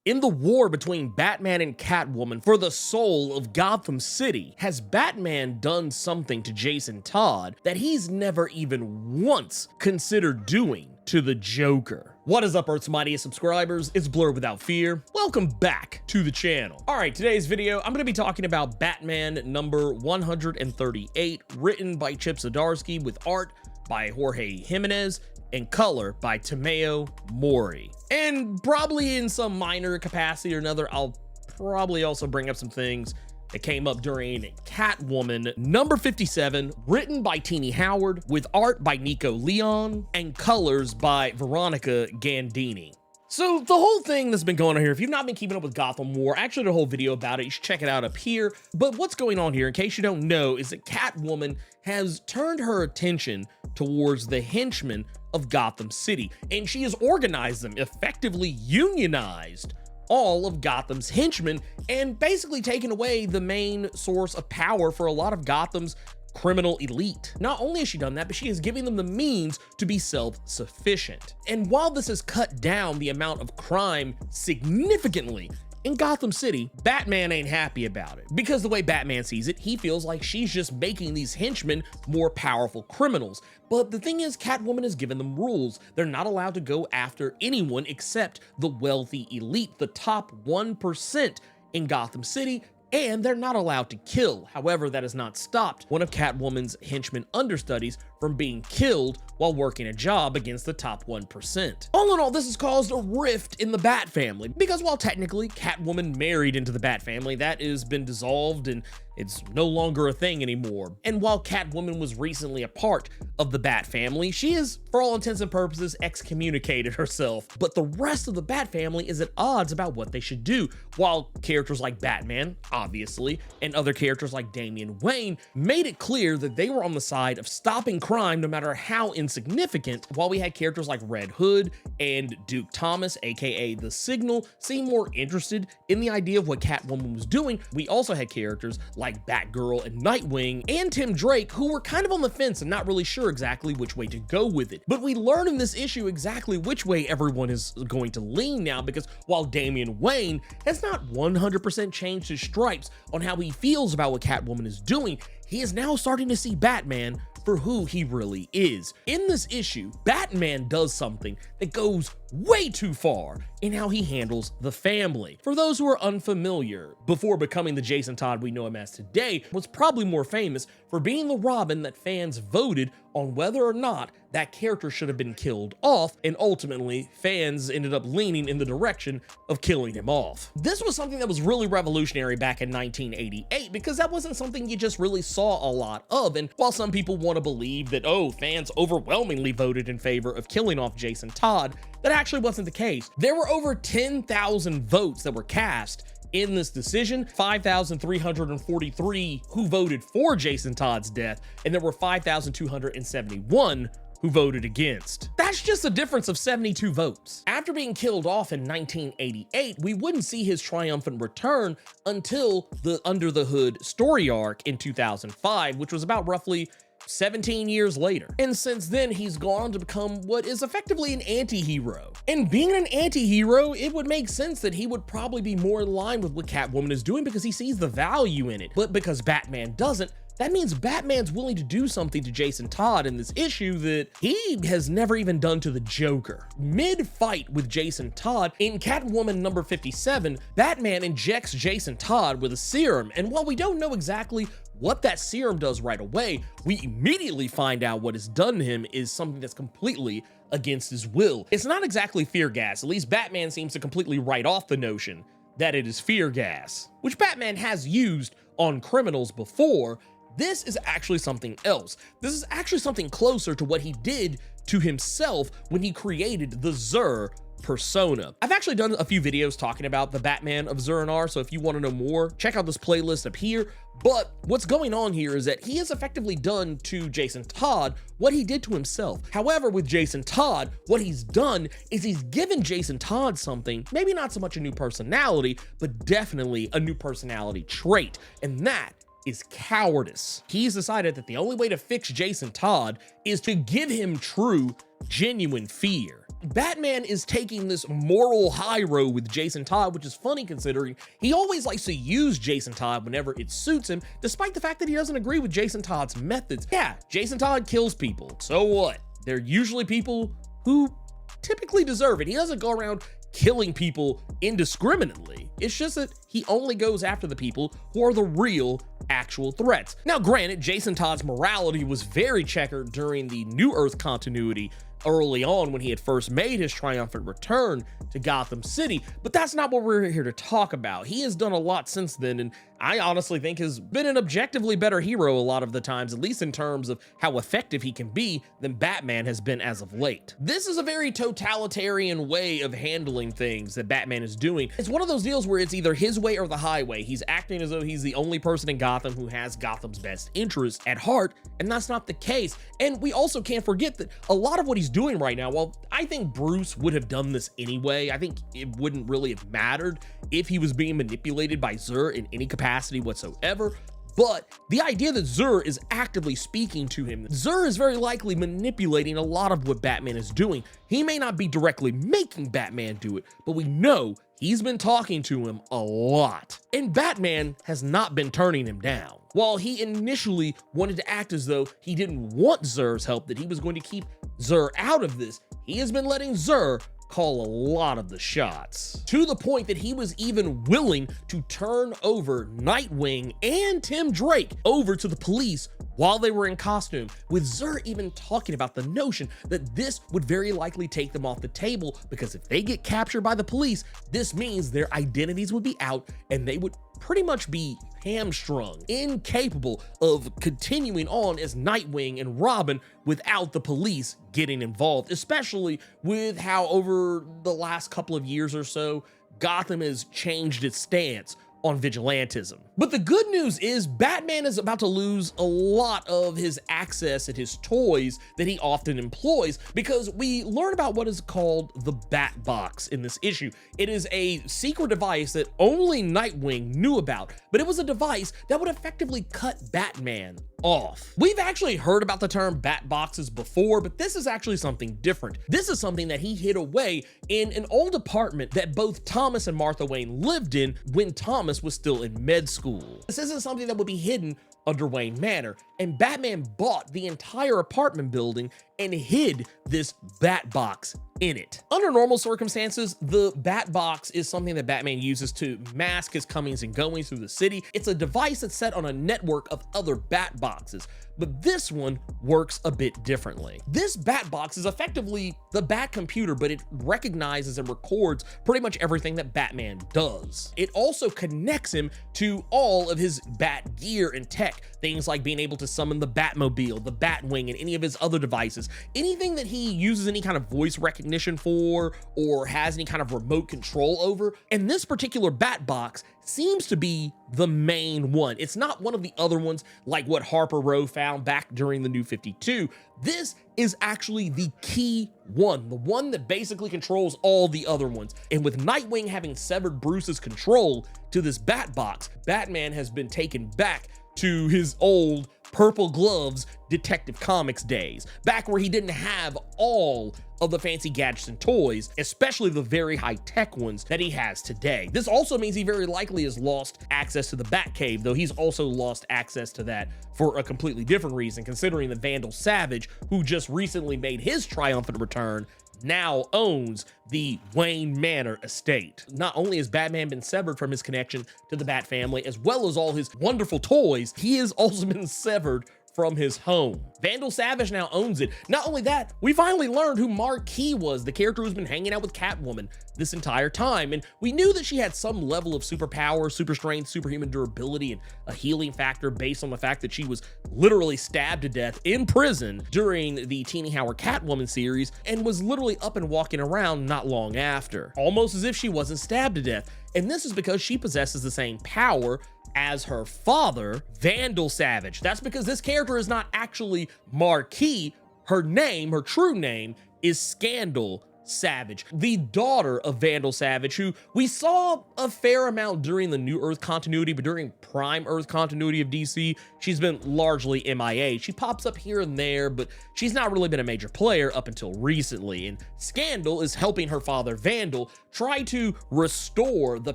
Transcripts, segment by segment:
In the war between Batman and Catwoman for the soul of Gotham City, has Batman done something to Jason Todd that he's never even once considered doing to the Joker? What is up, Earth's mightiest subscribers? It's Blerd without fear. Welcome back to the channel. All right, today's video, I'm gonna be talking about Batman number 138, written by Chip Zdarsky with art by Jorge Jimenez and color by Tomeo Mori. And probably in some minor capacity or another, I'll probably also bring up some things that came up during Catwoman number 57, written by Tini Howard, with art by Nico Leon, and colors by Veronica Gandini. So the whole thing that's been going on here, if you've not been keeping up with Gotham War, I actually did a whole video about it, you should check it out up here. But what's going on here, in case you don't know, is that Catwoman has turned her attention towards the henchmen of Gotham City, and she has organized them, effectively unionized all of Gotham's henchmen, and basically taken away the main source of power for a lot of Gotham's criminal elite. Not only has she done that, but she is giving them the means to be self-sufficient. And while this has cut down the amount of crime significantly in Gotham City, Batman ain't happy about it. Because the way Batman sees it, he feels like she's just making these henchmen more powerful criminals. But the thing is, Catwoman has given them rules. They're not allowed to go after anyone except the wealthy elite, the top 1% in Gotham City, and they're not allowed to kill. However, that has not stopped one of Catwoman's henchman understudies from being killed while working a job against the top 1%. All in all, this has caused a rift in the Bat family, because while technically Catwoman married into the Bat family, that has been dissolved and it's no longer a thing anymore. And while Catwoman was recently a part of the Bat family, she is, for all intents and purposes, excommunicated herself. But the rest of the Bat family is at odds about what they should do, while characters like Batman, obviously, and other characters like Damian Wayne made it clear that they were on the side of stopping crime no matter how insignificant, while we had characters like Red Hood and Duke Thomas, aka The Signal, seem more interested in the idea of what Catwoman was doing. We also had characters like Batgirl and Nightwing and Tim Drake, who were kind of on the fence and not really sure exactly which way to go with it. But we learn in this issue exactly which way everyone is going to lean now, because while Damian Wayne has not 100% changed his stripes on how he feels about what Catwoman is doing, he is now starting to see Batman for who he really is. In this issue, Batman does something that goes way too far in how he handles the family. For those who are unfamiliar, before becoming the Jason Todd we know him as today, was probably more famous for being the Robin that fans voted on whether or not that character should have been killed off, and ultimately fans ended up leaning in the direction of killing him off. This was something that was really revolutionary back in 1988, because that wasn't something you just really saw a lot of. And while some people want to believe that, oh, fans overwhelmingly voted in favor of killing off Jason Todd, that actually wasn't the case. There were over 10,000 votes that were cast in this decision, 5,343 who voted for Jason Todd's death, and there were 5,271 who voted against. That's just a difference of 72 votes. After being killed off in 1988, we wouldn't see his triumphant return until the Under the Hood story arc in 2005, which was about roughly 17 years later. And since then, he's gone on to become what is effectively an anti-hero. And being an anti-hero, it would make sense that he would probably be more in line with what Catwoman is doing, because he sees the value in it. But because Batman doesn't, that means Batman's willing to do something to Jason Todd in this issue that he has never even done to the Joker. Mid-fight with Jason Todd, in Catwoman number 57, Batman injects Jason Todd with a serum, and while we don't know exactly what that serum does right away, we immediately find out what is done to him is something that's completely against his will. It's not exactly fear gas, at least Batman seems to completely write off the notion that it is fear gas, which Batman has used on criminals before. This is actually something else. This is actually something closer to what he did to himself when he created the Zur persona. I've actually done a few videos talking about the Batman of Zur-En-Arrh, so if you want to know more, check out this playlist up here. But what's going on here is that he has effectively done to Jason Todd what he did to himself. However, with Jason Todd, what he's done is he's given Jason Todd something, maybe not so much a new personality, but definitely a new personality trait, and that is cowardice. He's decided that the only way to fix Jason Todd is to give him true, genuine fear. Batman is taking this moral high road with Jason Todd, which is funny considering he always likes to use Jason Todd whenever it suits him, despite the fact that he doesn't agree with Jason Todd's methods. Yeah, Jason Todd kills people. So what? They're usually people who typically deserve it. He doesn't go around killing people indiscriminately. It's just that he only goes after the people who are the real actual threats. Now, granted, Jason Todd's morality was very checkered during the New Earth continuity early on when he had first made his triumphant return to Gotham City, but that's not what we're here to talk about. He has done a lot since then, and I honestly think has been an objectively better hero a lot of the times, at least in terms of how effective he can be, than Batman has been as of late. This is a very totalitarian way of handling things that Batman is doing. It's one of those deals where it's either his way or the highway. He's acting as though he's the only person in Gotham who has Gotham's best interests at heart, and that's not the case. And we also can't forget that a lot of what he's doing right now, well, I think Bruce would have done this anyway. I think it wouldn't really have mattered if he was being manipulated by Zur in any capacity whatsoever. But the idea that Zur is actively speaking to him, Zur is very likely manipulating a lot of what Batman is doing. He may not be directly making Batman do it, but we know he's been talking to him a lot. And Batman has not been turning him down. While he initially wanted to act as though he didn't want Zur's help, that he was going to keep Zur out of this, he has been letting Zur call a lot of the shots, to the point that he was even willing to turn over Nightwing and Tim Drake over to the police while they were in costume, with Zur even talking about the notion that this would very likely take them off the table, because if they get captured by the police, this means their identities would be out and they would pretty much be hamstrung, incapable of continuing on as Nightwing and Robin without the police getting involved, especially with how over the last couple of years or so, Gotham has changed its stance on vigilantism. But the good news is Batman is about to lose a lot of his access and his toys that he often employs, because we learn about what is called the Bat Box in this issue. It is a secret device that only Nightwing knew about, but it was a device that would effectively cut Batman off. We've actually heard about the term bat boxes before, but this is actually something different. This is something that he hid away in an old apartment that both Thomas and Martha Wayne lived in when Thomas was still in med school. This isn't something that would be hidden under Wayne Manor, and Batman bought the entire apartment building and hid this bat box in it. Under normal circumstances, the bat box is something that Batman uses to mask his comings and goings through the city. It's a device that's set on a network of other bat boxes, but this one works a bit differently. This bat box is effectively the Bat computer, but it recognizes and records pretty much everything that Batman does. It also connects him to all of his Bat gear and tech, things like being able to summon the Batmobile, the Batwing, and any of his other devices. Anything that he uses any kind of voice recognition for or has any kind of remote control over. And this particular Bat box seems to be the main one. It's not one of the other ones like what Harper Row found back during the New 52. This is actually the key one, the one that basically controls all the other ones. And with Nightwing having severed Bruce's control to this Bat box, Batman has been taken back to his old Purple Gloves Detective Comics days, back where he didn't have all of the fancy gadgets and toys, especially the very high-tech ones that he has today. This also means he very likely has lost access to the Batcave, though he's also lost access to that for a completely different reason, considering that Vandal Savage, who just recently made his triumphant return, now owns the Wayne Manor estate. Not only has Batman been severed from his connection to the Bat family, as well as all his wonderful toys, he has also been severed from his home. Vandal Savage now owns it. Not only that, we finally learned who Marquis was, the character who's been hanging out with Catwoman this entire time. And we knew that she had some level of superpower, super strength, superhuman durability, and a healing factor based on the fact that she was literally stabbed to death in prison during the Teenie Howard Catwoman series and was literally up and walking around not long after, almost as if she wasn't stabbed to death. And this is because she possesses the same power as her father, Vandal Savage. That's because this character is not actually Marquis. Her name, her true name, is Scandal Savage, the daughter of Vandal Savage, who we saw a fair amount during the New Earth continuity, but during Prime Earth continuity of DC, she's been largely MIA. She pops up here and there, but she's not really been a major player up until recently, and Scandal is helping her father Vandal try to restore the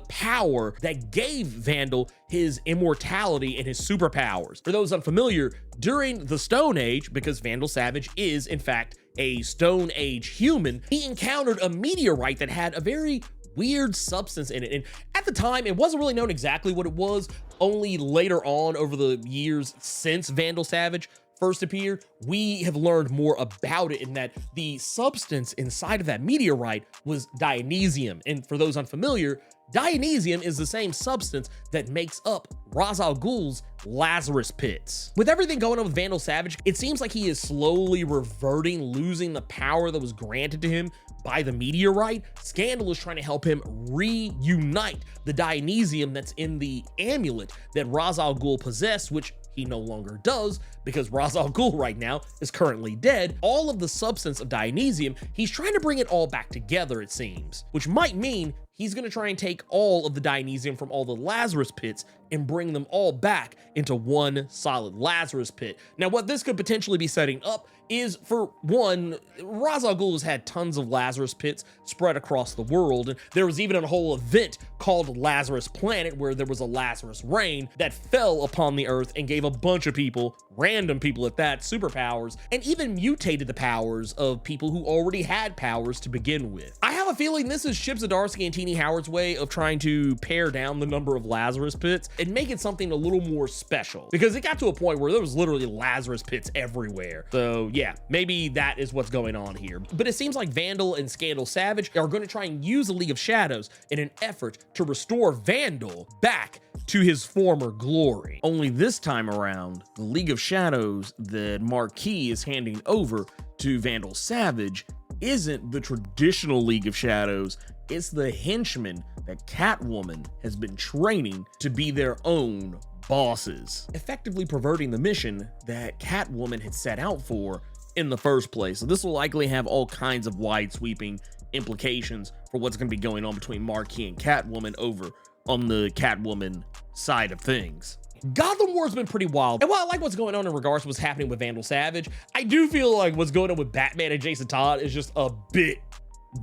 power that gave Vandal his immortality and his superpowers. For those unfamiliar, during the Stone Age, because Vandal Savage is in fact a Stone Age human, he encountered a meteorite that had a very weird substance in it. And at the time, it wasn't really known exactly what it was. Only later on, over the years since Vandal Savage first appeared, we have learned more about it, in that the substance inside of that meteorite was Dionysium. And for those unfamiliar, Dionysium is the same substance that makes up Ra's al Ghul's Lazarus pits. With everything going on with Vandal Savage, it seems like he is slowly reverting, losing the power that was granted to him by the meteorite. Scandal is trying to help him reunite the Dionysium that's in the amulet that Ra's al Ghul possessed, which he no longer does because Ra's al Ghul right now is currently dead. All of the substance of Dionysium, he's trying to bring it all back together, it seems, which might mean he's going to try and take all of the Dionysium from all the Lazarus pits and bring them all back into one solid Lazarus pit. Now, what this could potentially be setting up is, for one, Ra's al Ghul has had tons of Lazarus pits spread across the world, and there was even a whole event called Lazarus Planet where there was a Lazarus rain that fell upon the earth and gave a bunch of people, random people at that, superpowers, and even mutated the powers of people who already had powers to begin with. I have a feeling this is Chip Zdarsky and Tini Howard's way of trying to pare down the number of Lazarus pits and make it something a little more special, because it got to a point where there was literally Lazarus pits everywhere. So yeah, maybe that is what's going on here. But it seems like Vandal and Scandal Savage are going to try and use the League of Shadows in an effort to restore Vandal back to his former glory. Only this time around, the League of Shadows that Marquis is handing over to Vandal Savage isn't the traditional League of Shadows, it's the henchmen that Catwoman has been training to be their own bosses, effectively perverting the mission that Catwoman had set out for in the first place. So this will likely have all kinds of wide-sweeping implications for what's going to be going on between Marquis and Catwoman over on the Catwoman side of things. Gotham War has been pretty wild, and while I like what's going on in regards to what's happening with Vandal Savage, I do feel like what's going on with Batman and Jason Todd is just a bit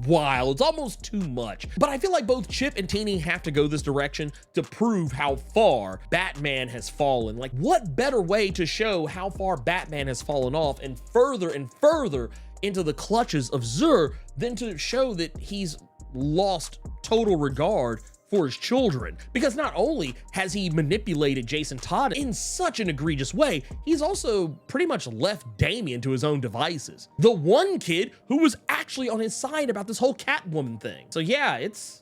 wild. It's almost too much. But I feel like both Chip and Tini have to go this direction to prove how far Batman has fallen. Like, what better way to show how far Batman has fallen off and further into the clutches of Zur than to show that he's lost total regard for his children? Because not only has he manipulated Jason Todd in such an egregious way, he's also pretty much left Damian to his own devices. The one kid who was actually on his side about this whole Catwoman thing. So yeah, it's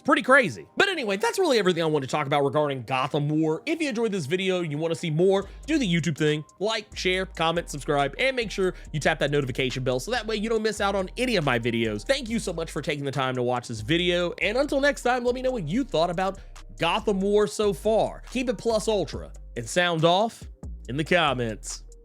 pretty crazy. But anyway, that's really everything I want to talk about regarding Gotham War. If you enjoyed this video and you want to see more, do the YouTube thing, like, share, comment, subscribe, and make sure you tap that notification bell so that way you don't miss out on any of my videos. Thank you so much for taking the time to watch this video, and until next time, let me know what you thought about Gotham War so far. Keep it plus ultra and sound off in the comments.